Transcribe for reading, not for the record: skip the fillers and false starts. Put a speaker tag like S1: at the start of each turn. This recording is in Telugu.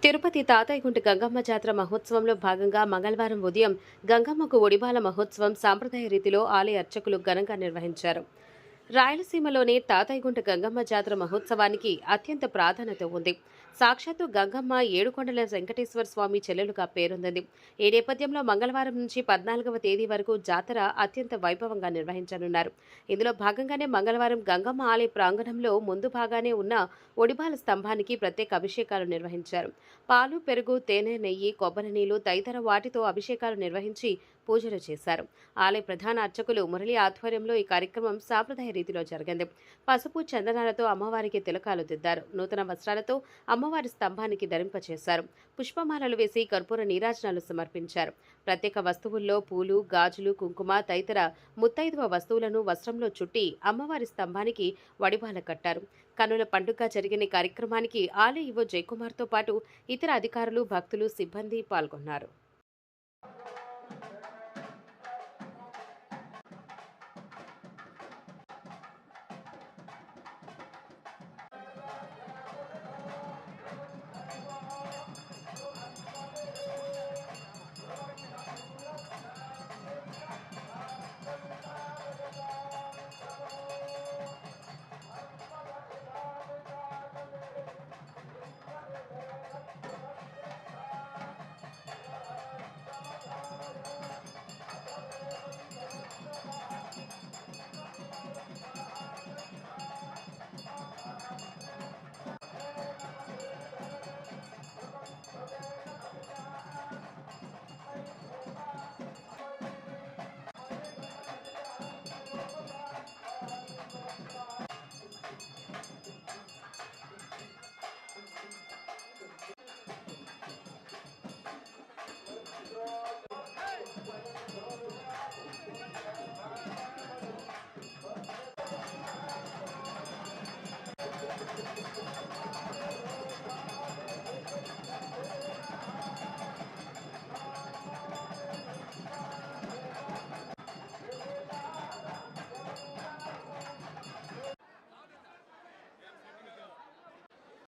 S1: తిరుపతి తాతయ్యగుంట గంగమ్మ జాతర మహోత్సవంలో భాగంగా మంగళవారం ఉదయం గంగమ్మకు ఒడిబాల మహోత్సవం సాంప్రదాయ రీతిలో ఆలయ అర్చకులు ఘనంగా నిర్వహించారు. రాయలసీమలోని తాతయ్యగుంట గంగమ్మ జాతర మహోత్సవానికి అత్యంత ప్రాధాన్యత ఉంది. సాక్షాత్తు గంగమ్మ ఏడుకొండల వెంకటేశ్వర స్వామి చెల్లెలుగా పేరొందింది. ఈ నేపథ్యంలో మంగళవారం నుంచి 14వ తేదీ వరకు జాతర అత్యంత వైభవంగా నిర్వహించనున్నారు. ఇందులో భాగంగానే మంగళవారం గంగమ్మ ఆలయ ప్రాంగణంలో ముందు భాగానే ఉన్న ఒడిబాల స్తంభానికి ప్రత్యేక అభిషేకాలు నిర్వహించారు. పాలు, పెరుగు, తేనె, నెయ్యి, కొబ్బరి నీళ్లు తదితర వాటితో అభిషేకాలు నిర్వహించి పూజలు చేశారు. ఆలయ ప్రధాన అర్చకులు మురళి ఆధ్వర్యంలో ఈ కార్యక్రమం సాంప్రదాయ రీతిలో జరిగింది. పసుపు, చందనాలతో అమ్మవారికి తిలకాలు దిద్దారు. నూతన వస్త్రాలతో అమ్మవారి స్తంభానికి ధరింపచేశారు. పుష్పమాలలు వేసి కర్పూర నీరాజనాలు సమర్పించారు. ప్రత్యేక వస్తువుల్లో పూలు, గాజులు, కుంకుమ తదితర ముత్తైదువ వస్తువులను వస్త్రంలో చుట్టి అమ్మవారి స్తంభానికి వడిబాల కట్టారు. కన్నుల పండుగ జరిగిన కార్యక్రమానికి ఆలయ ఈవో జయకుమార్తో పాటు ఇతర అధికారులు, భక్తులు, సిబ్బంది పాల్గొన్నారు.